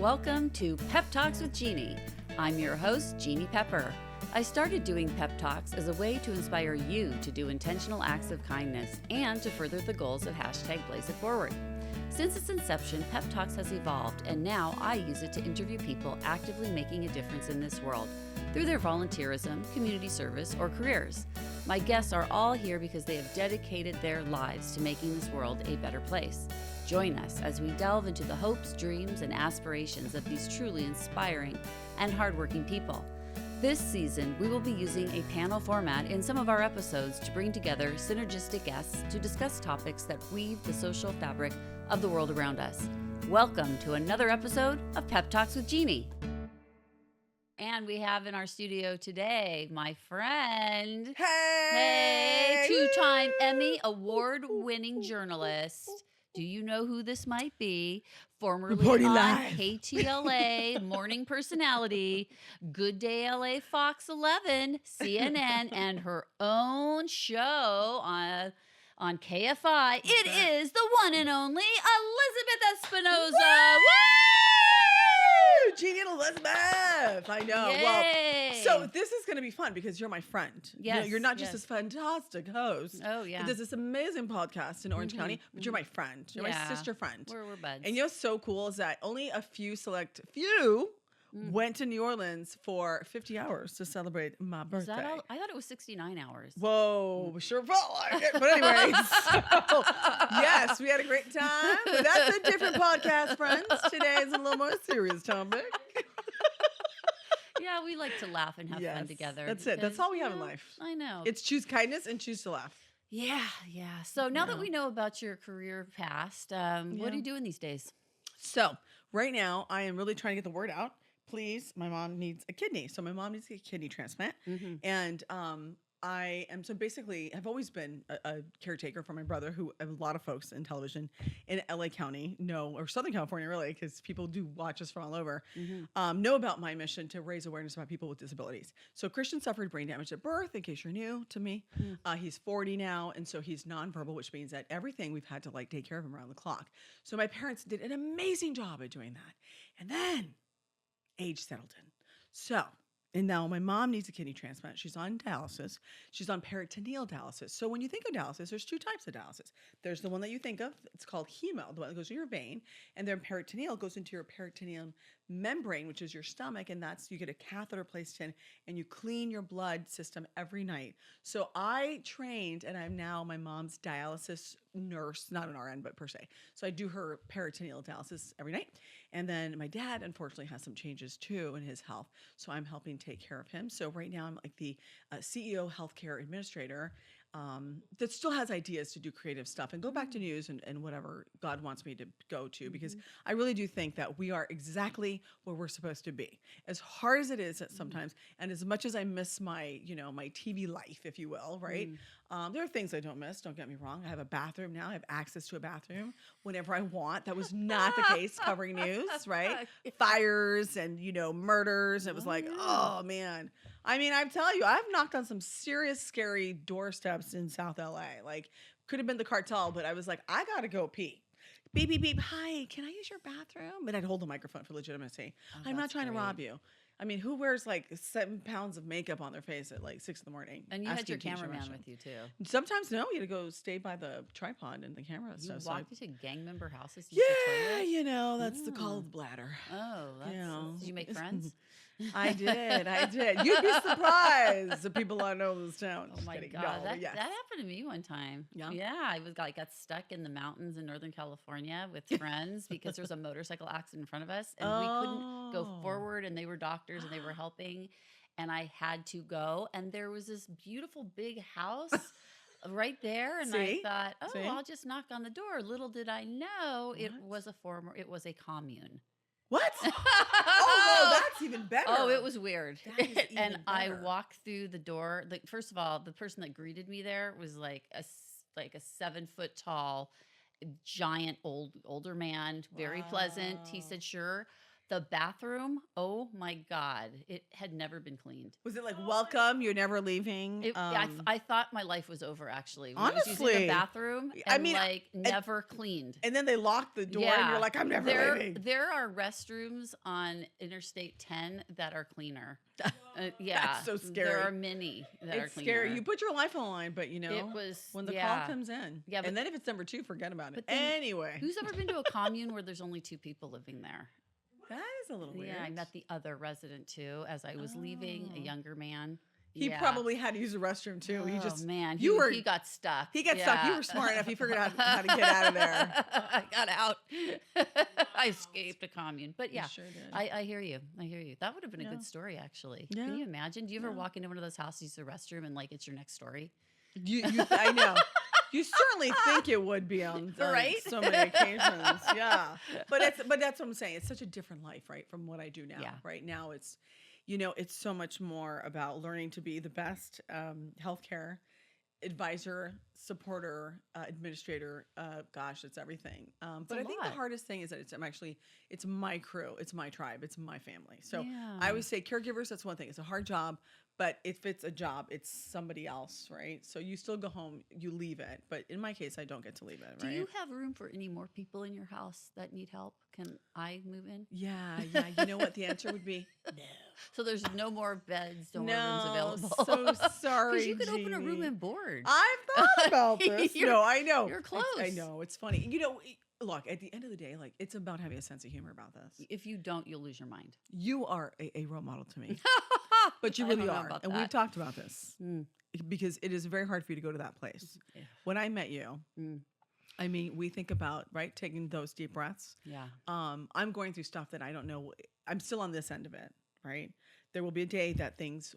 Welcome to Pep Talks with Jeannie. I'm your host, Jeannie Pepper. I started doing Pep Talks as a way to inspire you to do intentional acts of kindness and to further the goals of #Blaze It Forward. Since its inception, Pep Talks has evolved, and now I use it to interview people actively making a difference in this world through their volunteerism, community service, or careers. My guests are all here because they have dedicated their lives to making this world a better place. Join us as we delve into the hopes, dreams, and aspirations of these truly inspiring and hardworking people. This season, we will be using a panel format in some of our episodes to bring together synergistic guests to discuss topics that weave the social fabric of the world around us. Welcome to another episode of Pep Talks with Jeannie. And we have in our studio today my friend, Hey, two-time Emmy award-winning journalist. Do you know who this might be? Formerly Reporting on live. KTLA, morning personality, Good Day LA, Fox 11, CNN, and her own show on KFI. It is the one and only Elizabeth Espinosa. Woo! Jeannie and Elizabeth. I know. Yay. Well, so this is going to be fun because you're my friend. Yes, You're not just yes. this fantastic host. Oh, yeah. That does this amazing podcast in Orange County, but you're my friend. You're my sister friend. We're buds. And you know what's so cool is that only a few went to New Orleans for 50 hours to celebrate my birthday. Is that all? I thought it was 69 hours. Whoa, sure felt like it. But anyway, so, yes, we had a great time. But that's a different podcast, friends. Today is a little more serious topic. Yeah, we like to laugh and have fun together. That's it. That's all we have in life. I know. It's choose kindness and choose to laugh. Yeah. So now that we know about your career past, what are you doing these days? So right now, I am really trying to get the word out. Please, my mom needs a kidney. So my mom needs to get a kidney transplant. And I am have always been a caretaker for my brother, who a lot of folks in television in LA County know, or Southern California really, because people do watch us from all over, know about my mission to raise awareness about people with disabilities. So Christian suffered brain damage at birth, in case you're new to me. He's 40 now, and so he's nonverbal, which means that everything we've had to take care of him around the clock. So my parents did an amazing job at doing that. And then age settled in. And now my mom needs a kidney transplant. She's on dialysis. She's on peritoneal dialysis. So when you think of dialysis, there's two types of dialysis. There's the one that you think of. It's called hemo, the one that goes to your vein. And then peritoneal goes into your peritoneal membrane, which is your stomach. And you get a catheter placed in, and you clean your blood system every night. So I trained, and I'm now my mom's dialysis nurse, not an RN, but per se. So I do her peritoneal dialysis every night. And then my dad, unfortunately, has some changes too in his health. So I'm helping take care of him. So right now I'm like the CEO healthcare administrator that still has ideas to do creative stuff and go back to news and whatever God wants me to go to, because I really do think that we are exactly where we're supposed to be. As hard as it is at sometimes, and as much as I miss my, my TV life, if you will, right? There are things I don't miss, don't get me wrong. I have a bathroom now. I have access to a bathroom whenever I want. That was not the case covering news, right? Fires and, murders. It was oh man. I mean, I tell you, I've knocked on some serious, scary doorsteps in South LA. Could have been the cartel, but I was like, I gotta go pee. Beep, beep, beep. Hi, can I use your bathroom? But I'd hold the microphone for legitimacy. I'm not trying to rob you. I mean, who wears 7 pounds of makeup on their face at 6 a.m? And you had your cameraman with you too. Sometimes no, you had to go stay by the tripod and the camera and stuff. You walked into gang member houses to yeah, use the toilet? that's the call of the bladder. Oh, did you make friends? I did. You'd be surprised the people I know in this town. Oh my God, that happened to me one time. Yeah, I got stuck in the mountains in Northern California with friends because there was a motorcycle accident in front of us, and we couldn't go forward, and they were doctors and they were helping, and I had to go, and there was this beautiful big house right there, and I thought, I'll just knock on the door. Little did I know it was a commune. What? Oh, no, that's even better. Oh, it was weird. And better. I walked through the door. First of all, the person that greeted me there was like a 7-foot tall, giant older man, very pleasant. He said, "Sure." The bathroom, oh my God, it had never been cleaned. Was it like, welcome, you're never leaving? I thought my life was over, actually. When I was using Honestly. the bathroom I and mean, never cleaned. And then they locked the door and you're like, I'm never leaving. There are restrooms on Interstate 10 that are cleaner. Yeah. That's so scary. There are many that are It's cleaner. scary. You put your life on the line, but It was when the call comes in. Yeah, and then if it's number 2, forget about it. But then, Anyway. who's ever been to a commune where there's only 2 people living there? That is a little weird. Yeah, I met the other resident too as I was leaving, a younger man. He probably had to use the restroom too. He just man, he got stuck. He got stuck. You were smart enough. He figured out how to get out of there. I got out. I escaped a commune. But yeah, sure did. I hear you. I hear you. That would have been a good story, actually. Yeah. Can you imagine? Do you ever walk into one of those houses, use the restroom, and like it's your next story? I know. You certainly think it would be on right? so many occasions. Yeah. But that's what I'm saying. It's such a different life, right, from what I do now. Yeah. Right now it's it's so much more about learning to be the best healthcare advisor, supporter, administrator. Gosh, it's everything. But I think the hardest thing is that it's my crew, it's my tribe, it's my family. So I always say caregivers, that's one thing. It's a hard job, but if it's a job, it's somebody else, right? So you still go home, you leave it. But in my case, I don't get to leave it, right? Do you have room for any more people in your house that need help? Can I move in? Yeah. You know what the answer would be? No. So there's no more beds, no more rooms available. So sorry, because you could open a Jeannie. room and board. I've thought about this. No, I know. You're close. I know. It's funny. Look, at the end of the day, like, it's about having a sense of humor about this. If you don't, you'll lose your mind. You are a role model to me. But you really are. And we've talked about this. Because it is very hard for you to go to that place. Yeah. When I met you, I mean, we think about, right, taking those deep breaths. Yeah. I'm going through stuff that I don't know. I'm still on this end of it, right? There will be a day that things,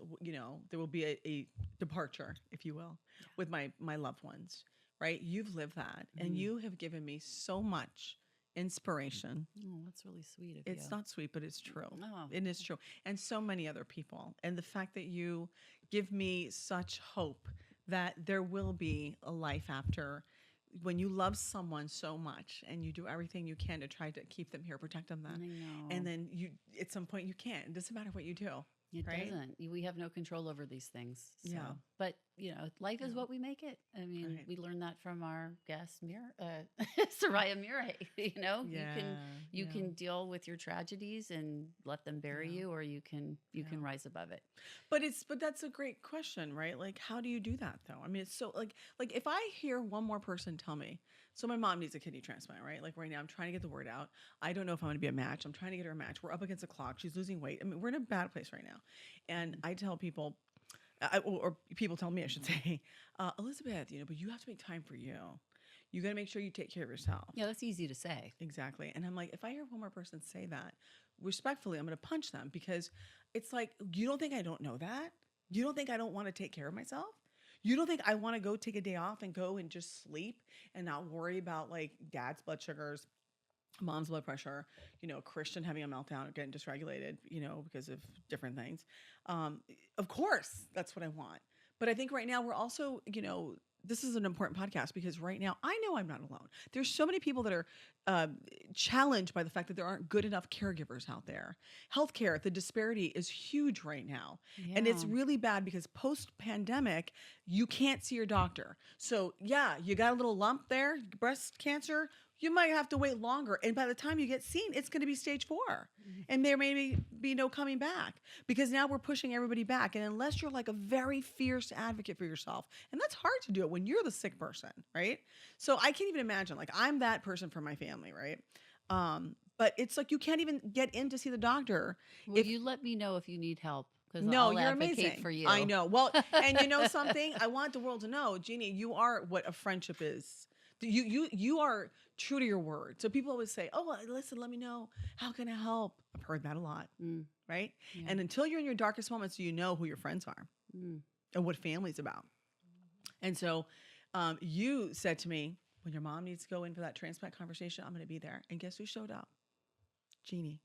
there will be a departure, if you will, with my loved ones, right? You've lived that, and you have given me so much inspiration. Oh, that's really sweet of you. It's not sweet, but it's true. Oh. It is true. And so many other people. And the fact that you give me such hope that there will be a life after, when you love someone so much and you do everything you can to try to keep them here, protect them, I know. and then at some point you can't. It doesn't matter what you do. It right? doesn't. We have no control over these things. So. Yeah. But, life is what we make it. I mean, we learned that from our guest, Soraya Murray. You can deal with your tragedies and let them bury you, or you can rise above it. But that's a great question, right? Like, how do you do that though? I mean, it's so like if I hear one more person tell me, so my mom needs a kidney transplant, right? Like right now, I'm trying to get the word out. I don't know if I'm going to be a match. I'm trying to get her a match. We're up against the clock. She's losing weight. I mean, we're in a bad place right now. And I tell people, or people tell me, I should say, Elizabeth, but you have to make time for you. You got to make sure you take care of yourself. Yeah, that's easy to say. Exactly. And I'm like, if I hear one more person say that, respectfully, I'm going to punch them, because it's like, you don't think I don't know that? You don't think I don't want to take care of myself? You don't think I want to go take a day off and go and just sleep and not worry about like dad's blood sugars, mom's blood pressure, Christian having a meltdown or getting dysregulated, because of different things. Of course, that's what I want. But I think right now we're also, this is an important podcast, because right now I know I'm not alone. There's so many people that are challenged by the fact that there aren't good enough caregivers out there. Healthcare, the disparity is huge right now. Yeah. And it's really bad because post-pandemic, you can't see your doctor. So yeah, you got a little lump there, breast cancer, you might have to wait longer. And by the time you get seen, it's going to be stage 4. Mm-hmm. And there may be no coming back, because now we're pushing everybody back. And unless you're like a very fierce advocate for yourself, and that's hard to do it when you're the sick person, right? So I can't even imagine, like, I'm that person for my family, right? But it's like you can't even get in to see the doctor. Well, you let me know if you need help. No, you're amazing. For you. I know. Well, and you know something? I want the world to know, Jeannie, you are what a friendship is. You are true to your word. So people always say, oh, listen, let me know. How can I help? I've heard that a lot, right? Yeah. And until you're in your darkest moments, you know who your friends are and what family's about. And so you said to me, when your mom needs to go in for that transplant conversation, I'm going to be there. And guess who showed up? Jeannie.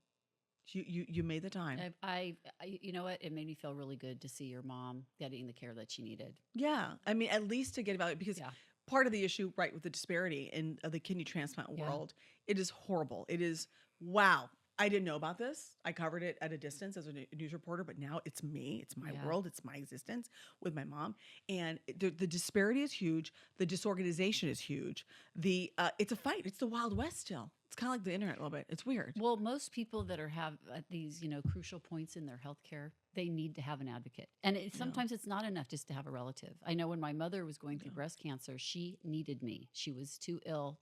You made the time. I you know what? It made me feel really good to see your mom getting the care that she needed. Yeah. I mean, at least to get evaluated, because part of the issue, right, with the disparity in the kidney transplant world, it is horrible. It is, wow. I didn't know about this. I covered it at a distance as a news reporter, but now it's me. It's my world. It's my existence with my mom. And the disparity is huge. The disorganization is huge. It's a fight. It's the Wild West still. It's kind of like the internet a little bit. It's weird. Well, most people that have at these, crucial points in their healthcare, they need to have an advocate. And sometimes it's not enough just to have a relative. I know when my mother was going through breast cancer, she needed me. She was too ill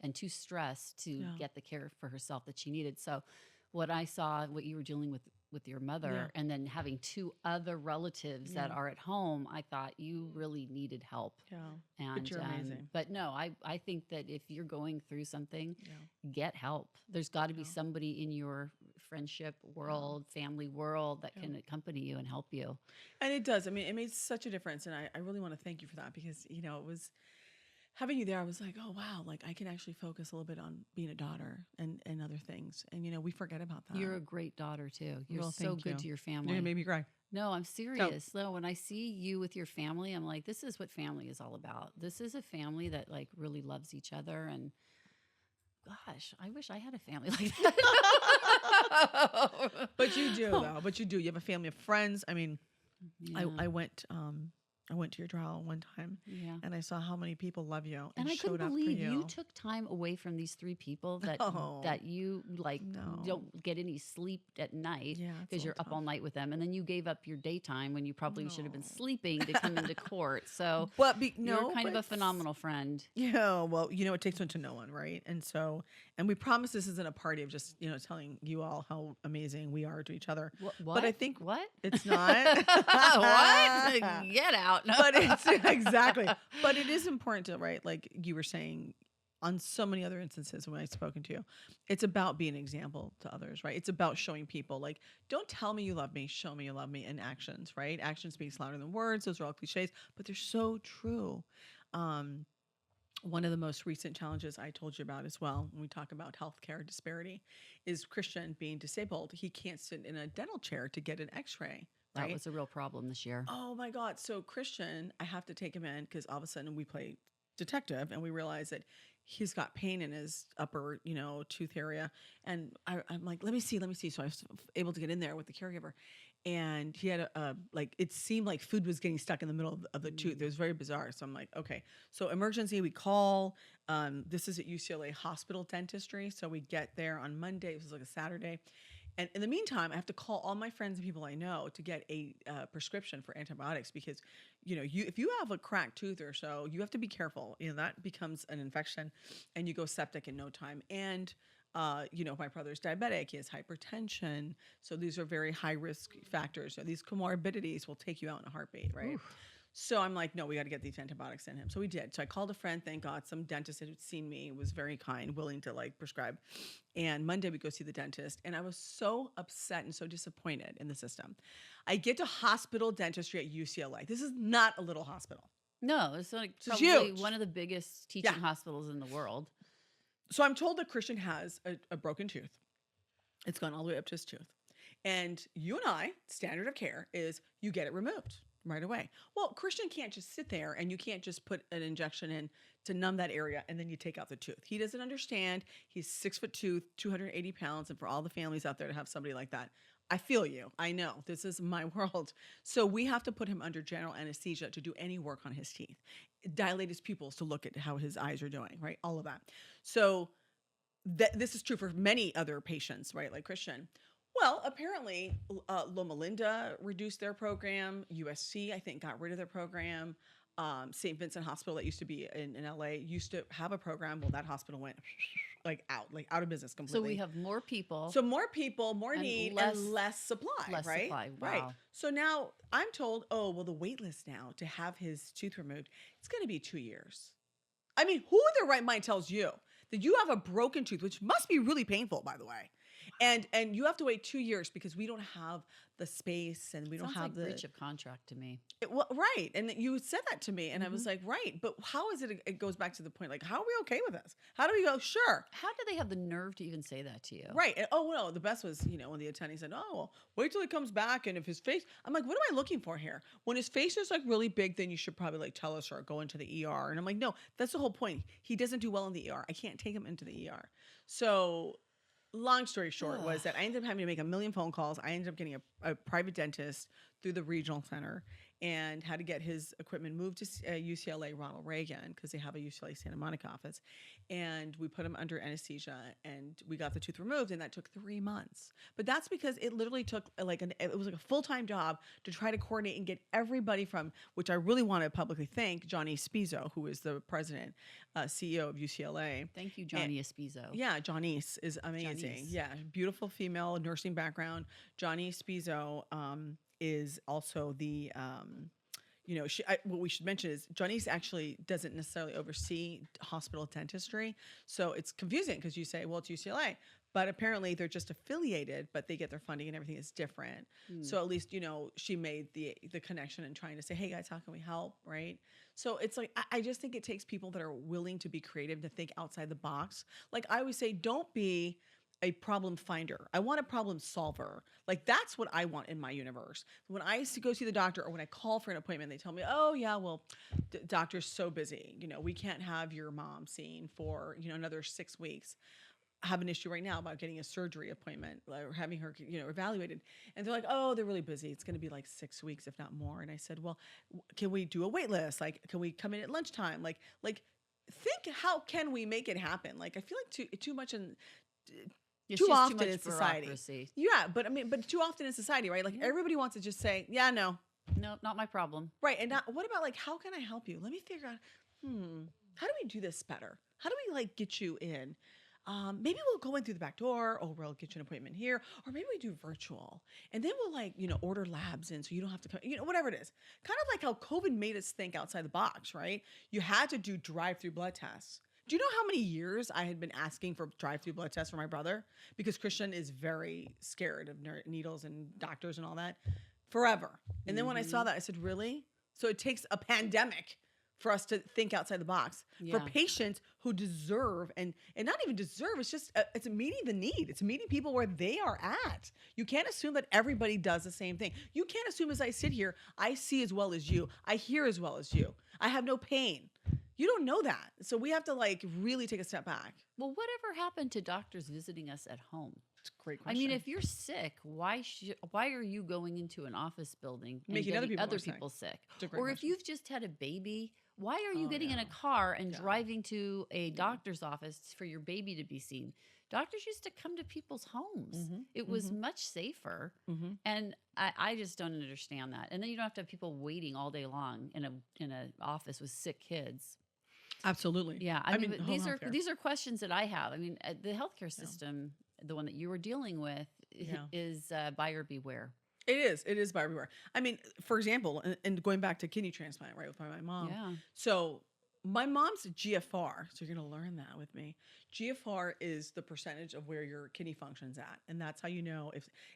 and too stressed to get the care for herself that she needed. So what I saw, what you were dealing with your mother, and then having two other relatives that are at home, I thought you really needed help. Yeah. And, but you're amazing. But no, I think that if you're going through something, get help. There's got to be somebody in your friendship world, family world that can accompany you and help you. And it does. I mean, it made such a difference. And I really want to thank you for that because, it was having you there. I was like, oh, wow, like I can actually focus a little bit on being a daughter and other things. And, we forget about that. You're a great daughter too. You're Well, so thank good you. to your You're family. going to make me cry. No, I'm serious. No, when I see you with your family, I'm like, this is what family is all about. This is a family that like really loves each other. And gosh, I wish I had a family like that. But you do, though. But you do. You have a family of friends. I mean, I went to your trial one time, and I saw how many people love you and I showed couldn't up believe for you. you took time away from these three people that that you don't get any sleep at night because you're up all night with them, and then you gave up your daytime when you probably should have been sleeping to come into court. So, you're kind of a phenomenal friend. Yeah, well, it takes one to know one, right? And we promise this isn't a party of just telling you all how amazing we are to each other. What? But I think it's not. What? Get out. No. But it's exactly. But it is important to, right? Like you were saying on so many other instances when I've spoken to you, it's about being an example to others, right? It's about showing people like, don't tell me you love me, show me you love me in actions, right? Actions speaks louder than words. Those are all cliches, but they're so true. One of the most recent challenges I told you about as well, when we talk about healthcare disparity, is Christian being disabled. He can't sit in a dental chair to get an x-ray. Right? That was a real problem this year. Oh my God. So Christian, I have to take him in because all of a sudden we play detective and we realize that he's got pain in his upper, tooth area. And I'm like, let me see. So I was able to get in there with the caregiver. And he had it seemed like food was getting stuck in the middle of the tooth. It was very bizarre. So I'm like, okay. So emergency, we call. This is at UCLA Hospital Dentistry. So we get there on Monday. It was like a Saturday. And in the meantime, I have to call all my friends and people I know to get a prescription for antibiotics because, if you have a cracked tooth or so, you have to be careful. That becomes an infection and you go septic in no time. And, my brother's diabetic, he has hypertension. So these are very high risk factors. So these comorbidities will take you out in a heartbeat, right? Oof. So I'm like, no, we got to get these antibiotics in him. So we did. So I called a friend, thank God, some dentist who'd seen me, was very kind, willing to prescribe. And Monday we go see the dentist. And I was so upset and so disappointed in the system. I get to hospital dentistry at UCLA. This is not a little hospital. No, it's probably huge. One of the biggest teaching hospitals in the world. So I'm told that Christian has a broken tooth. It's gone all the way up to his tooth. And you and I, standard of care is you get it removed right away. Well, Christian can't just sit there and you can't just put an injection in to numb that area and then you take out the tooth. He doesn't understand. He's 6'2", 280 pounds. And for all the families out there to have somebody like that, I feel you. I know. This is my world. So we have to put him under general anesthesia to do any work on his teeth, dilate his pupils to look at how his eyes are doing, right? All of that. So this is true for many other patients, right? Like Christian. Well, apparently Loma Linda reduced their program. USC, I think, got rid of their program. St. Vincent Hospital that used to be in LA used to have a program. Well, that hospital went out of business completely. So we have more people. So more people, more need, and less supply, less right? Supply. Wow. Right. So now I'm told, the wait list now to have his tooth removed, it's going to be 2 years. I mean, who in their right mind tells you that you have a broken tooth, which must be really painful, by the way. And you have to wait 2 years because we don't have the space and we don't have the breach of contract to me. Right. And you said that to me and I was like, right. But how is it? It goes back to the point, like, how are we okay with this? How do we go? Sure. How do they have the nerve to even say that to you? Right. And, no, the best was, when the attending said, well, wait till he comes back. And if his face, I'm like, what am I looking for here? When his face is really big, then you should probably tell us or go into the ER. And I'm like, no, that's the whole point. He doesn't do well in the ER. I can't take him into the ER. So long story short was that I ended up having to make a million phone calls. I ended up getting a private dentist through the regional center and had to get his equipment moved to UCLA Ronald Reagan because they have a UCLA Santa Monica office. And we put him under anesthesia and we got the tooth removed, and that took 3 months. But that's because it literally took it was like a full-time job to try to coordinate and get everybody from, which I really want to publicly thank Johnny Espinosa, who is the president, CEO of UCLA. Thank you, Johnny Espinosa. Yeah, Johnny is amazing. Johnny's. Yeah, beautiful female nursing background. Johnny Espinosa is also the, what we should mention is Johnny's actually doesn't necessarily oversee hospital dentistry. So it's confusing because you say, well, it's UCLA, but apparently they're just affiliated, but they get their funding and everything is different. So at least, she made the connection and trying to say, hey guys, how can we help? Right. So it's like, I just think it takes people that are willing to be creative, to think outside the box. Like I always say, don't be a problem finder. I want a problem solver. Like that's what I want in my universe. When I go see the doctor or when I call for an appointment, they tell me, oh yeah, well, doctor's so busy. We can't have your mom seen for, another 6 weeks. I have an issue right now about getting a surgery appointment or having her, evaluated. And they're like, oh, they're really busy. It's going to be like 6 weeks, if not more. And I said, well, can we do a wait list? Like, can we come in at lunchtime? Like think, how can we make it happen? Like, I feel like too much in, It's too just often too much in society. bureaucracy. Yeah, but too often in society, right? Like everybody wants to just say, yeah, no. No, not my problem. Right. And what about like, how can I help you? Let me figure out, how do we do this better? How do we like get you in? Maybe we'll go in through the back door, or we'll get you an appointment here, or maybe we do virtual, and then we'll like, order labs in so you don't have to come, whatever it is. Kind of like how COVID made us think outside the box, right? You had to do drive-through blood tests. Do you know how many years I had been asking for drive-through blood tests for my brother? Because Christian is very scared of needles and doctors and all that forever. And then when I saw that, I said, really? So it takes a pandemic for us to think outside the box for patients who deserve and not even deserve. It's just, it's meeting the need. It's meeting people where they are at. You can't assume that everybody does the same thing. You can't assume as I sit here, I see as well as you. I hear as well as you. I have no pain. You don't know that. So we have to like really take a step back. Well, whatever happened to doctors visiting us at home? It's a great question. I mean, if you're sick, why are you going into an office building and making getting other people sick? It's a great Or question. if you've just had a baby, why are you getting in a car and driving to a doctor's office for your baby to be seen? Doctors used to come to people's homes. It was much safer. And I just don't understand that. And then you don't have to have people waiting all day long in an office with sick kids. Absolutely. Yeah. I mean, but these are questions that I have. I mean, the healthcare system, the one that you were dealing with, is buyer beware. It is buyer beware. I mean, for example, and going back to kidney transplant, right, with my mom. Yeah. So my mom's GFR, so you're going to learn that with me. GFR is the percentage of where your kidney function's at. And that's how you know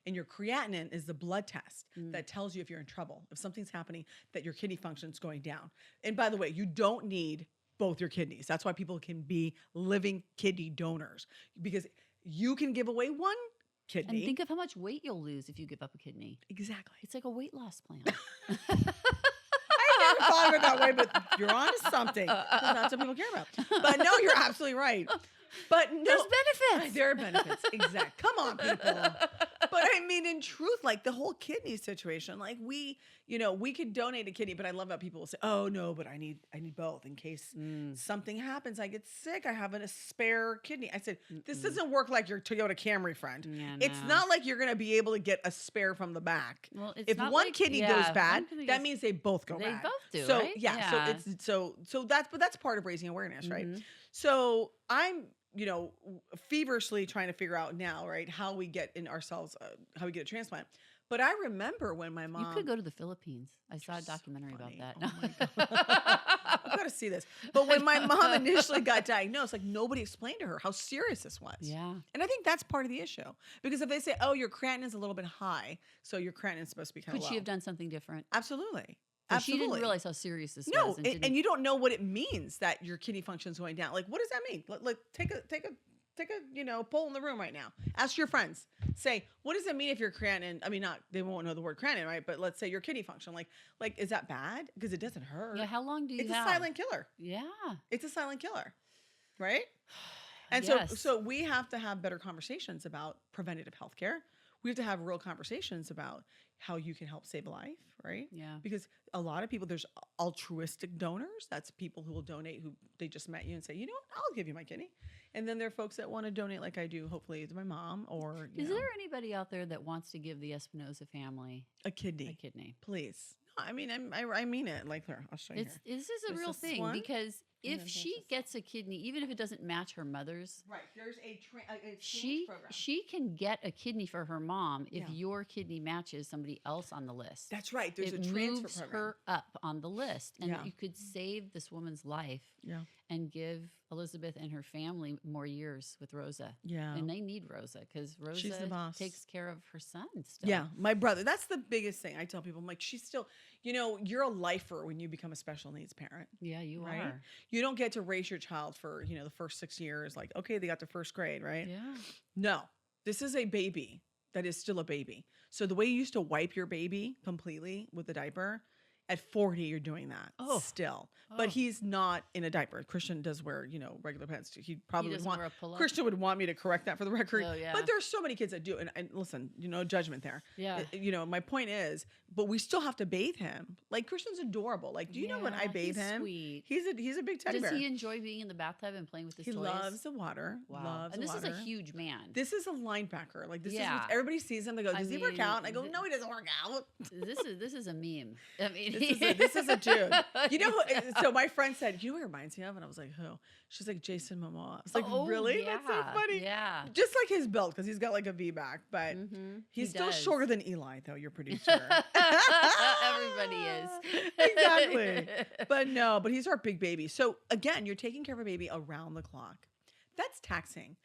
and your creatinine is the blood test that tells you if you're in trouble, if something's happening, that your kidney function's going down. And by the way, you don't need both your kidneys. That's why people can be living kidney donors, because you can give away one kidney. And think of how much weight you'll lose if you give up a kidney. Exactly. It's like a weight loss plan. I never thought of it that way, but you're onto something. That's what people care about. But no, you're absolutely right. But no, There's benefits. There are benefits. Exactly. Come on, people. But I mean, in truth, like the whole kidney situation, like we could donate a kidney, but I love how people will say, oh no, but I need both in case something happens. I get sick. I have a spare kidney. I said, this doesn't work like your Toyota Camry, friend. Yeah, it's not like you're going to be able to get a spare from the back. Well, it's if not one like- kidney yeah, goes bad, one kidney that goes- means they both go They bad. both do, So right? yeah, so that's part of raising awareness, right? So I'm feverishly trying to figure out now, right, how we get in ourselves, how we get a transplant. But I remember when my mom... You could go to the Philippines. I saw a documentary about that. Oh my God. I've got to see this. But when my mom initially got diagnosed, like nobody explained to her how serious this was. Yeah. And I think that's part of the issue. Because if they say, oh, your creatinine is a little bit high, so your creatinine is supposed to be kind of Could low. she have done something different? Absolutely. So she didn't realize how serious this No, was. and you don't know what it means that your kidney function is going down. Like, what does that mean? Like, take a poll in the room right now. Ask your friends. Say, what does it mean if your creatinine? I mean, they won't know the word creatinine, right? But let's say your kidney function. Like, is that bad? Because it doesn't hurt. Yeah. How long do you It's have? a silent killer. Yeah. It's a silent killer, right? And Yes. so we have to have better conversations about preventative health care. We have to have real conversations about how you can help save a life, right? Yeah. Because a lot of people, there's altruistic donors. That's people who will donate who they just met you and say, you know what, I'll give you my kidney. And then there are folks that want to donate like I do, hopefully to my mom or, Is there anybody out there that wants to give the Espinosa family a kidney. a kidney? Please. No, I mean, I mean it. Like, here, I'll show you here. This is a There's real this thing one, because and if then she there's this gets a kidney, even if it doesn't match her mother's, Right. There's a exchange she program. she can get a kidney for her mom if Yeah. your kidney matches somebody else on the list. That's right. There's It a transfer moves program. her up on the list, and Yeah. you could save this woman's life Yeah. and give Elizabeth and her family more years with Rosa. Yeah. And they need Rosa because Rosa She's the boss. takes care of her son still. Yeah, my brother. That's the biggest thing. I tell people, I'm like, she's still, you're a lifer when you become a special needs parent. Yeah, you Right? are. You don't get to raise your child for, the first 6 years. Like, okay, they got to first grade, right? Yeah. No, this is a baby that is still a baby. So the way you used to wipe your baby completely with the diaper, at 40, you're doing that still. But Oh. he's not in a diaper. Christian does wear, regular pants. He probably would doesn't want, wear a pull-up? Christian would want me to correct that for the record. Oh, yeah. But there's so many kids that do. And listen, no judgment there. Yeah. My point is, but we still have to bathe him. Like, Christian's adorable. Like, do you know when I Yeah, bathe he's him? sweet. He's a big teddy Does bear. he enjoy being in the bathtub and playing with his He toys? loves the water. Wow. Loves And the this is water. a huge man. This is a linebacker. Like, this Yeah. is everybody sees him. They go, I does he work mean, out? And I go, th- no, he doesn't work out. This is a meme. I mean, This is a dude. So my friend said, you know who he reminds me of? And I was like, who? She's like, Jason Momoa. I was like, Oh, really? That's so yeah, funny. Yeah. Just like his build, because he's got like a V back, but Mhm, he's he still does. shorter than Eli, though, your producer. Everybody is. Exactly. But he's our big baby. So again, you're taking care of a baby around the clock. That's taxing.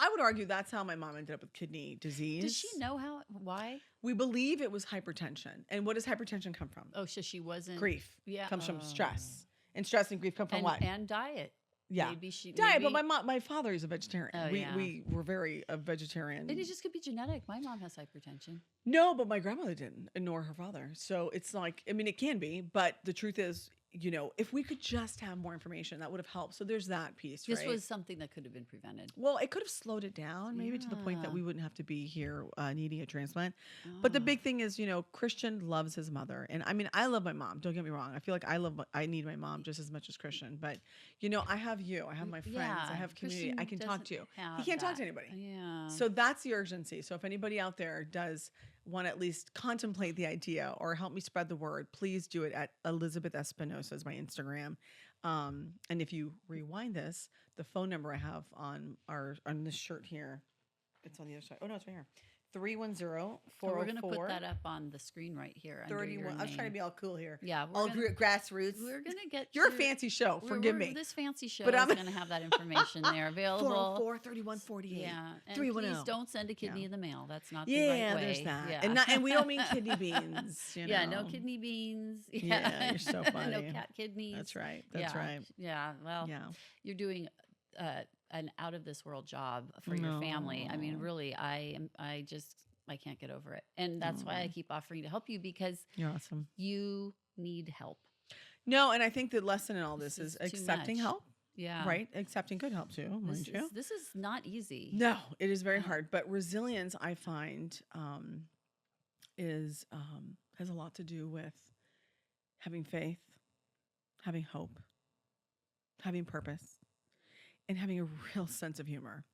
I would argue that's how my mom ended up with kidney disease. Does she know why? We believe it was hypertension. And what does hypertension come from? Oh, so she wasn't. Grief. Yeah. Comes from Oh. stress. And stress and grief come from And, what? and diet. Yeah. Maybe she. Diet, maybe, but my father is a vegetarian. Oh, yeah. We were very a vegetarian. It just could be genetic. My mom has hypertension. No, but my grandmother didn't, nor her father. So it's like, I mean, it can be, but the truth is, if we could just have more information, that would have helped. So there's that piece, This right? was something that could have been prevented. Well, it could have slowed it down, maybe to the point that Yeah. we wouldn't have to be here needing a transplant. But the Ah. big thing is, Christian loves his mother, and I mean, I love my mom. Don't get me wrong. I feel like I need my mom just as much as Christian. But I have you. I have my friends. Yeah, I have community. Christian I can talk to. doesn't He have can't talk to that. anybody. Yeah. So that's the urgency. So if anybody out there does want to at least contemplate the idea or help me spread the word, please do it at Elizabeth Espinosa is my Instagram. And if you rewind this, the phone number I have on this shirt here, it's on the other side. Oh no, it's right here. 310-404. So we're gonna put that up on the screen right here. Under your 31. I was trying to name. be all cool here. Yeah, All grassroots. We're gonna get. You're a your- fancy show. we're- Forgive we're- me. This fancy show But is I'm- gonna have that information there available. 404-3148. Yeah, and 310. please don't send a kidney Yeah. in the mail. That's not the Yeah, right way. there's that. Yeah. And we don't mean kidney beans. Yeah, no know. kidney beans. Yeah, you're so no funny. cat kidneys. That's right. That's yeah. right. Yeah. Well, Yeah. you're doing an out of this world job for your family. I mean, No. really, I can't get over it, and that's why I keep offering to help you because You're awesome. you need help. No, and I think the lesson in all this This is is too accepting much. help, Yeah. right? Accepting good help too, mind you. This is not easy. No, it is very Yeah. hard. But resilience, I find, has a lot to do with having faith, having hope, having purpose, and having a real sense of humor.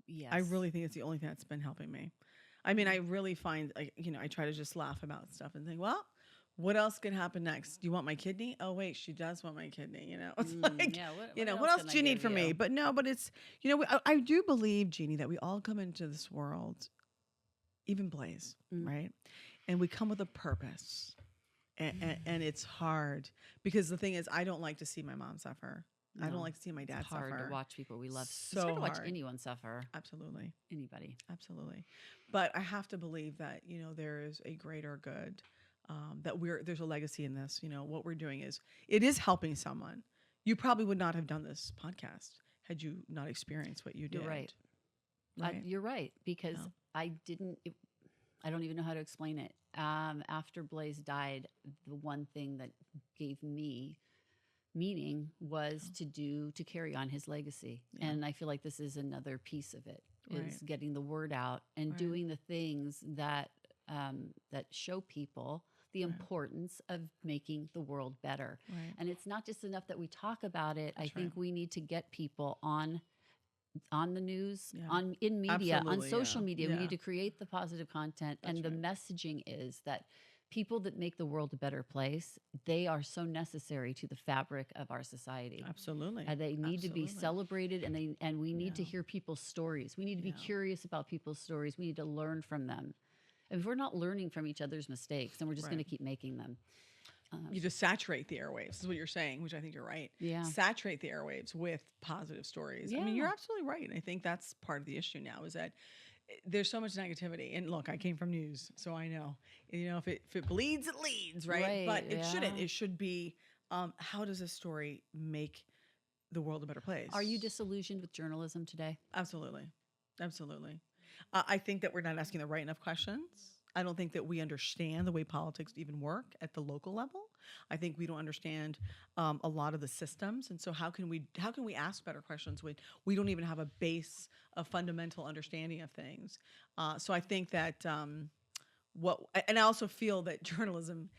Yes. I really think it's the only thing that's been helping me. I mean, I really find, I try to just laugh about stuff and think, well, what else could happen next? Do you want my kidney? Oh, wait, she does want my kidney. It's like, yeah. what else can do I you need give from me? you? But no, but it's, I do believe, Jeannie, that we all come into this world, even Blaze, right? And we come with a purpose. And it's hard because the thing is, I don't like to see my mom suffer. I don't No, like to see my dad It's hard suffer. to watch people we love. So it's hard to watch hard. anyone suffer. Absolutely. Anybody. Absolutely. But I have to believe that, there is a greater good, that there's a legacy in this. What we're doing it is helping someone. You probably would not have done this podcast had you not experienced what you did. You're right. Right? You're right because Yeah. I don't even know how to explain it. After Blaze died, the one thing that gave me meaning was to carry on his legacy. Yeah. And I feel like this is another piece of it, is Right. getting the word out and Right. doing the things that that show people the Right. importance of making the world better. Right. And it's not just enough that we talk about it. I That's think right. we need to get people on the news, Yeah. in media, on Absolutely, social yeah. media. We Yeah. need to create the positive content. That's And the right. messaging is that people that make the world a better place, they are so necessary to the fabric of our society. Absolutely. They need to be Absolutely. celebrated, and we need to Yeah. hear people's stories. We need to be Yeah. curious about people's stories. We need to learn from them. And if we're not learning from each other's mistakes, then we're just going Right. to keep making them. You just saturate the airwaves, is what you're saying, which I think you're right. Yeah. Saturate the airwaves with positive stories. I mean, you're Yeah. absolutely right. And I think that's part of the issue now, is that there's so much negativity. And look, I came from news, so I know. If it bleeds, it leads, right? But Right, it shouldn't. yeah. It should be, how does this story make the world a better place? Are you disillusioned with journalism today? Absolutely. Absolutely. I think that we're not asking the right enough questions. I don't think that we understand the way politics even work at the local level. I think we don't understand a lot of the systems, and so how can we ask better questions when we don't even have a base of fundamental understanding of things? So I think that and I also feel that journalism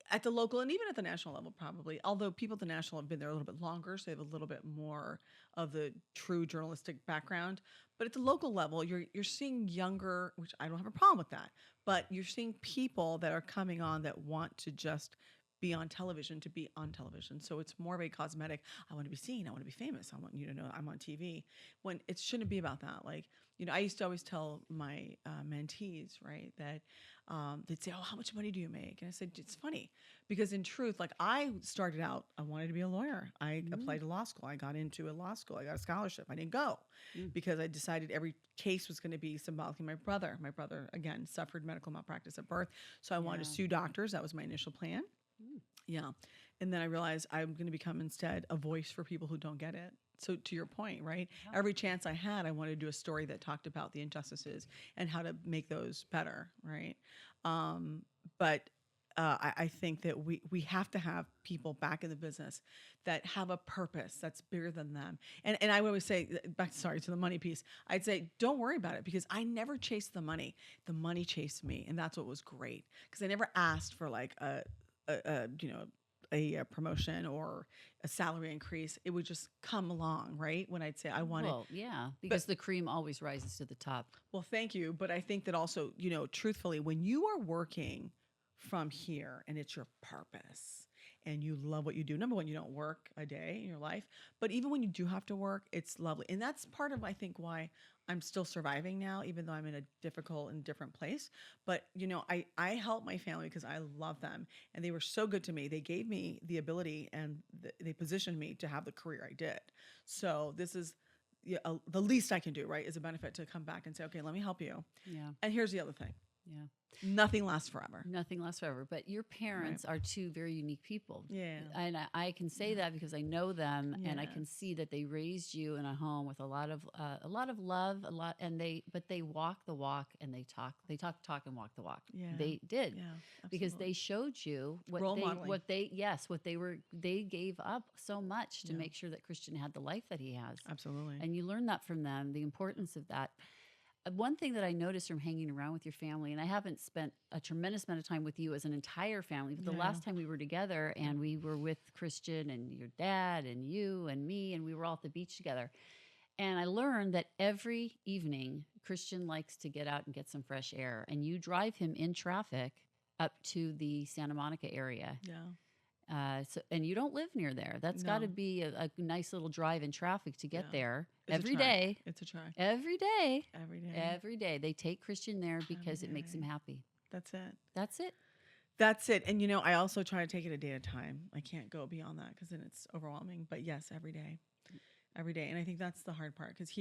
at the local and even at the national level, probably, although people at the national have been there a little bit longer, so they have a little bit more of the true journalistic background. But at the local level, you're seeing younger, which I don't have a problem with that, but you're seeing people that are coming on that want to just be on television to be on television. So it's more of a cosmetic, I want to be seen, I want to be famous, I want you to know I'm on TV, when it shouldn't be about that. Like, I used to always tell my mentees, right, that they'd say, oh, how much money do you make? And I said, it's funny, because in truth, like, I started out, I wanted to be a lawyer. I applied to law school. I got into a law school. I got a scholarship. I didn't go because I decided every case was going to be symbolic. And my brother, again, suffered medical malpractice at birth. So I wanted to Yeah. sue doctors. That was my initial plan. Yeah. And then I realized I'm going to become instead a voice for people who don't get it. So to your point, right? Every chance I had, I wanted to do a story that talked about the injustices and how to make those better, right? But I think that we have to have people back in the business that have a purpose that's bigger than them. And I would always say, sorry, to the money piece, I'd say, don't worry about it, because I never chased the money. The money chased me. And that's what was great, because I never asked for like a promotion or a salary increase. It would just come along, right? When I'd say I wanted. Well, yeah, because the cream always rises to the top. Well, thank you. But I think that also, truthfully, when you are working from here and it's your purpose and you love what you do, number one, you don't work a day in your life, but even when you do have to work, it's lovely. And that's part of, I think, why I'm still surviving now, even though I'm in a difficult and different place. But, I help my family because I love them, and they were so good to me. They gave me the ability, and they positioned me to have the career I did. So this is the least I can do, right, is a benefit to come back and say, okay, let me help you. Yeah. And here's the other thing. Yeah. Nothing lasts forever. Nothing lasts forever. But your parents are two very unique people. Yeah. And I can say that because I know them, and I Yeah. can see that they raised you in a home with a lot of love, but they walk the walk, and they talk and walk the walk. Yeah. They did. Yeah. Because absolutely. they showed you Role modeling. they gave up so much to Yeah. make sure that Christian had the life that he has. Absolutely. And you learn that from them, the importance of that. One thing that I noticed from hanging around with your family, and I haven't spent a tremendous amount of time with you as an entire family, but the Yeah. last time we were together and we were with Christian and your dad and you and me, and we were all at the beach together. And I learned that every evening Christian likes to get out and get some fresh air, and you drive him in traffic up to the Santa Monica area. Yeah. And you don't live near there. That's got to No. be a nice little drive in traffic to get Yeah. there It's a every try. day. It's a try. Every day. Every day. Every day. They take Christian there because it makes him day. happy. That's it. That's it. That's it. And I also try to take it a day at a time. I can't go beyond that because then it's overwhelming. But yes, every day. Every day. And I think that's the hard part, because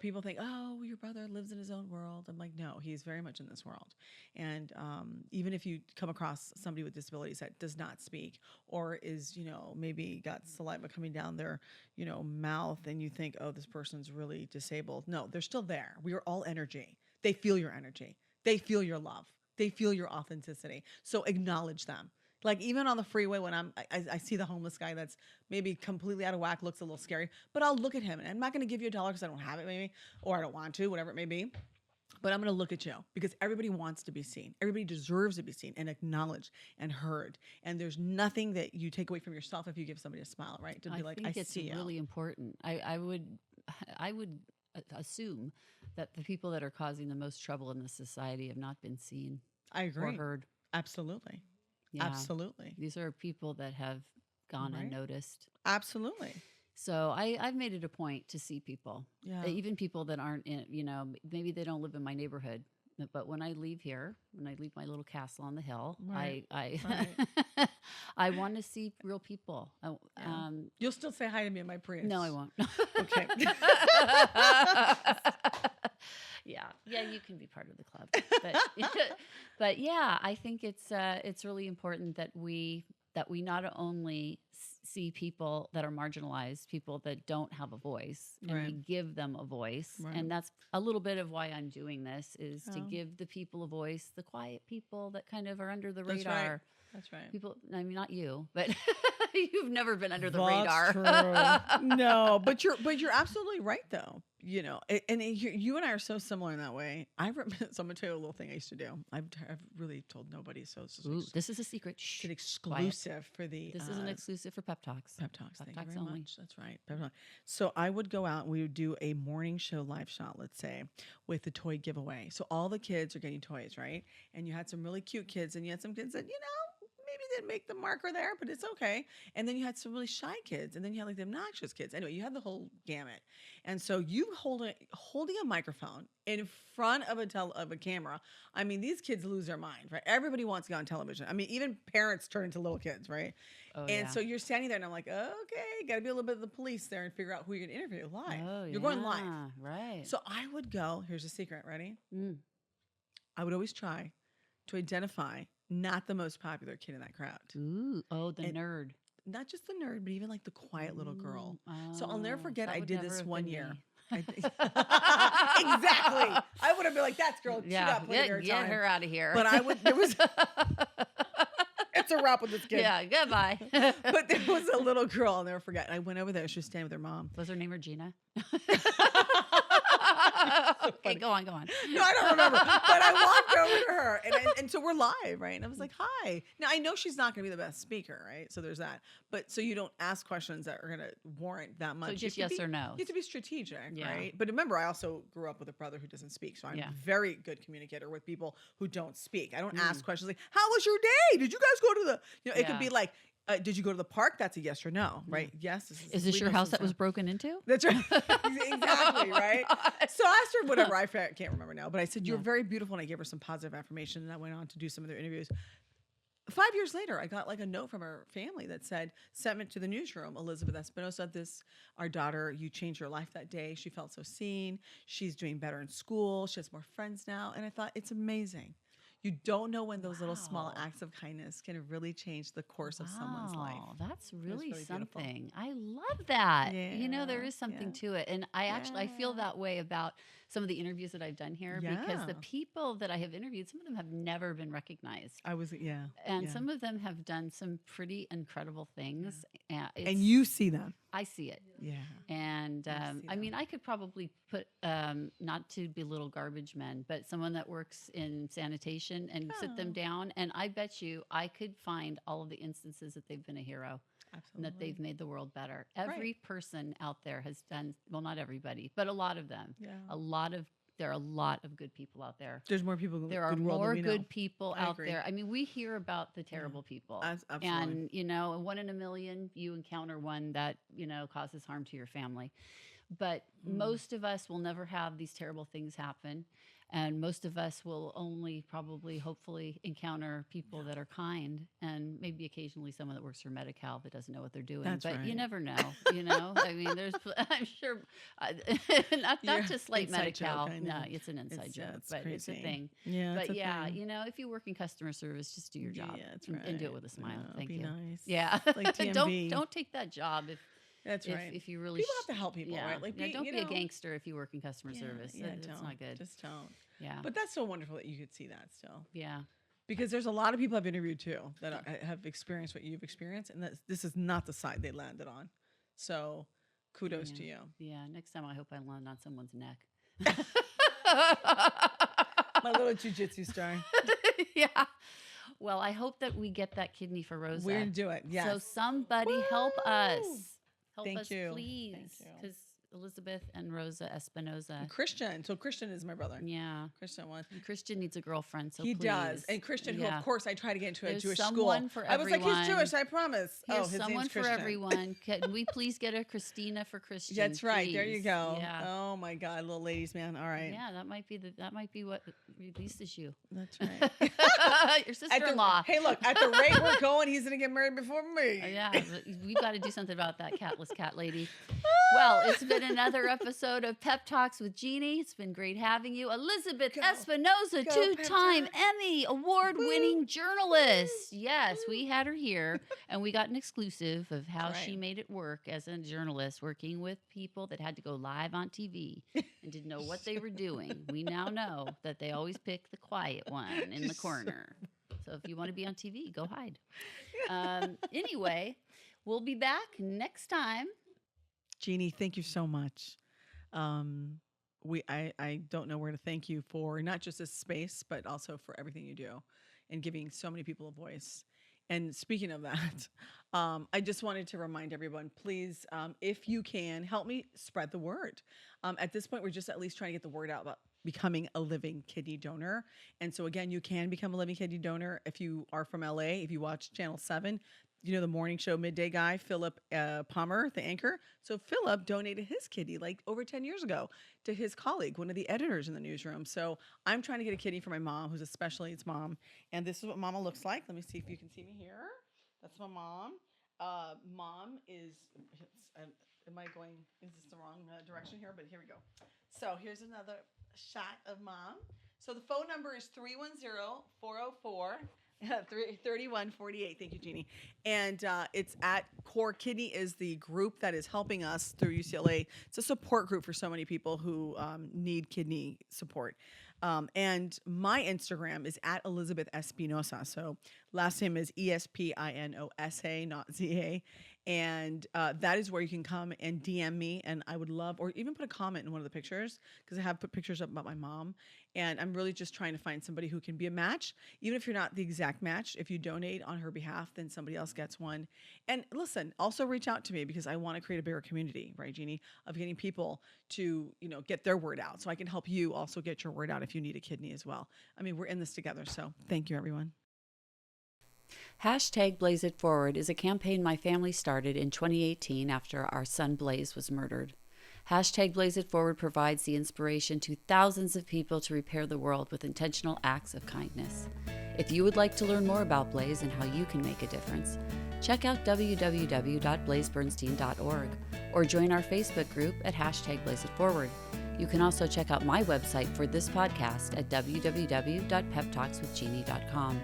people think, oh, your brother lives in his own world. I'm like, no, he's very much in this world. And even if you come across somebody with disabilities that does not speak, or is, maybe got saliva coming down their, mouth, and you think, oh, this person's really disabled. No, they're still there. We are all energy. They feel your energy. They feel your love. They feel your authenticity. So acknowledge them. Like even on the freeway when I see the homeless guy that's maybe completely out of whack, looks a little scary, but I'll look at him and I'm not going to give you $1 because I don't have it maybe, or I don't want to, whatever it may be. But I'm going to look at you because everybody wants to be seen. Everybody deserves to be seen and acknowledged and heard. And there's nothing that you take away from yourself if you give somebody a smile, right? To be like, I it's see you. really important. I would assume that the people that are causing the most trouble in the society have not been seen. I agree. Or heard. Absolutely. Yeah. Absolutely. These are people that have gone unnoticed. Absolutely. So I've made it a point to see people, even people that aren't in, maybe they don't live in my neighborhood, but when I leave here, when I leave my little castle on the hill, I I want to see real people. You'll still say hi to me in my Prius. No, I won't. Okay. Yeah, you can be part of the club, but yeah, I think it's really important that we not only see people that are marginalized, people that don't have a voice, and we give them a voice. And that's a little bit of why I'm doing this, is to give the people a voice, the quiet people that kind of are under the radar. That's right. People, I mean, not you, but you've never been under the radar. True. No, but you're absolutely right though. And you and I are so similar in that way. So I'm gonna tell you a little thing I used to do. I've really told nobody, so this is a secret. It's an exclusive for the. This is an exclusive for PeppTalks. PeppTalks. Thank you very only. much. That's right. So I would go out and we would do a morning show live shot, let's say, with the toy giveaway. So all the kids are getting toys, right? And you had some really cute kids, and you had some kids that maybe didn't make the marker there, but it's okay. And then you had some really shy kids, and then you had like the obnoxious kids. Anyway, you had the whole gamut. And so you holding a microphone in front of a camera. I mean, these kids lose their mind, right? Everybody wants to go on television. I mean, even parents turn into little kids, right? So you're standing there, and I'm like, okay, got to be a little bit of the police there and figure out who you're going to interview live. You're going live, right? So I would go. Here's a secret. Ready? I would always try to identify not the most popular kid in that crowd. Ooh, the nerd. Not just the nerd, but even like the quiet little girl. So I'll never forget. I did this one year. Exactly. I would have been like, "That's girl. Yeah, get her out of here." But there was. It's a wrap with this kid. Yeah, goodbye. But there was a little girl. I'll never forget. I went over there. She was standing with her mom. Was her name Regina? Okay, go on. No, I don't remember. But I walked over to her, and so we're live, right? And I was like, "Hi." Now I know she's not going to be the best speaker, right? So there's that. But so you don't ask questions that are going to warrant that much. So just yes or no. You have to be strategic, right? But remember, I also grew up with a brother who doesn't speak, so I'm a very good communicator with people who don't speak. I don't ask questions like, "How was your day? Did you guys go to the?" It could be like. Did you go to the park? That's a yes or no, right? Yes. Is this your house that was broken into? That's right. Exactly, right? So I asked her whatever. I can't remember now. But I said, you're very beautiful. And I gave her some positive affirmation. And I went on to do some of their interviews. 5 years later, I got like a note from her family that said, sent it to the newsroom. Elizabeth Espinosa, our daughter, you changed her life that day. She felt so seen. She's doing better in school. She has more friends now. And I thought, it's amazing. You don't know when those little small acts of kindness can really change the course of someone's life. That's really something. Beautiful. I love that. Yeah, there is something to it. And I feel that way about some of the interviews that I've done here because the people that I have interviewed, some of them have never been recognized. And some of them have done some pretty incredible things. And you see them. I see it. Yeah. And I mean, I could probably put, not to belittle garbage men, but someone that works in sanitation and sit them down. And I bet you I could find all of the instances that they've been a hero. Absolutely. And that they've made the world better. Every person out there has done, well, not everybody, but a lot of them. Yeah. There are a lot of good people out there. There's more people. There are more good people out there. I mean, we hear about the terrible people. Absolutely. And, 1 in a million, you encounter one that, causes harm to your family. But most of us will never have these terrible things happen. And most of us will only probably, hopefully, encounter people that are kind, and maybe occasionally someone that works for Medi-Cal that doesn't know what they're doing. That's but right. You never know. I mean, I'm sure, not to slight Medi-Cal. No, it's an inside joke, but crazy. It's a thing. Yeah, but if you work in customer service, just do your job and do it with a smile. Thank you. Nice. Yeah, like TMV. Don't take that job if. That's right. If you really people have to help people, right? Like, don't be a gangster if you work in customer service. Yeah, that's not good. Just don't. Yeah. But that's so wonderful that you could see that still. Yeah. Because there's a lot of people I've interviewed too that have experienced what you've experienced, and this is not the side they landed on. So kudos to you. Yeah, next time I hope I land on someone's neck. My little jiu-jitsu star. Yeah. Well, I hope that we get that kidney for Rosa. We're going to do it, yes. So somebody help us. Help Thank us, you. please. Because Elizabeth and Rosa Espinosa. And Christian. So Christian is my brother. Yeah. Christian won. And Christian needs a girlfriend, so he please. does. And Christian, who of course I try to get into a There's Jewish someone school. For I was like, everyone. he's Jewish, I promise. There's his someone name's for Christian. everyone. Can we please get a Christina for Christian? That's right. Please? There you go. Yeah. Oh my God, little ladies, man. All right. Yeah, that might be what releases you. That's right. Your sister-in-law. Hey, look, at the rate we're going, he's gonna get married before me. Yeah, we've got to do something about that catless cat lady. Well, it's been another episode of Pep Talks with Jeannie. It's been great having you. Elizabeth Espinosa, two-time Emmy award-winning journalist. Yes, we had her here, and we got an exclusive of how she made it work as a journalist, working with people that had to go live on TV and didn't know what they were doing. We now know that they always pick the quiet one in the corner. So if you want to be on TV, go hide. Anyway, we'll be back next time. Jeannie, thank you so much. I don't know where to thank you for not just this space, but also for everything you do and giving so many people a voice. And speaking of that, I just wanted to remind everyone, please, if you can, help me spread the word. At this point, we're just at least trying to get the word out about becoming a living kidney donor. And so again, you can become a living kidney donor if you are from LA, if you watch Channel 7. You know, the morning show midday guy, Philip Palmer, the anchor. So Philip donated his kidney like over 10 years ago to his colleague, one of the editors in the newsroom. So I'm trying to get a kidney for my mom, who's a special needs mom. And this is what Mama looks like. Let me see if you can see me here. That's my mom. Mom is, am I going, is this the wrong direction here? But here we go. So here's another shot of Mom. So the phone number is 310-404. 3148. Thank you, Jeannie. And it's at Core Kidney is the group that is helping us through UCLA. It's a support group for so many people who need kidney support. And my Instagram is at Elizabeth Espinosa. So last name is Espinosa, not ZA. And that is where you can come and DM me. And I would love, or even put a comment in one of the pictures, because I have put pictures up about my mom. And I'm really just trying to find somebody who can be a match. Even if you're not the exact match, if you donate on her behalf, then somebody else gets one. And listen, also reach out to me, because I want to create a bigger community, right, Jeannie, of getting people to, get their word out. So I can help you also get your word out if you need a kidney as well. I mean, we're in this together. So thank you, everyone. Hashtag Blaze It Forward is a campaign my family started in 2018 after our son Blaze was murdered. Hashtag Blaze It Forward provides the inspiration to thousands of people to repair the world with intentional acts of kindness. If you would like to learn more about Blaze and how you can make a difference, check out www.blazebernstein.org or join our Facebook group at Hashtag Blaze It Forward. You can also check out my website for this podcast at www.PeppTalksWithJeannie.com.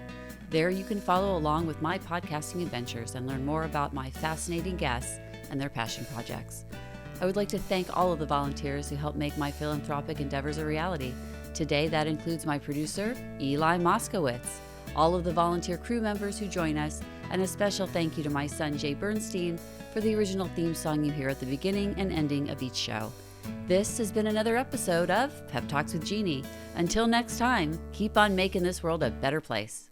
There you can follow along with my podcasting adventures and learn more about my fascinating guests and their passion projects. I would like to thank all of the volunteers who help make my philanthropic endeavors a reality. Today, that includes my producer, Eli Moskowitz, all of the volunteer crew members who join us, and a special thank you to my son, Jay Bernstein, for the original theme song you hear at the beginning and ending of each show. This has been another episode of Pep Talks with Jeannie. Until next time, keep on making this world a better place.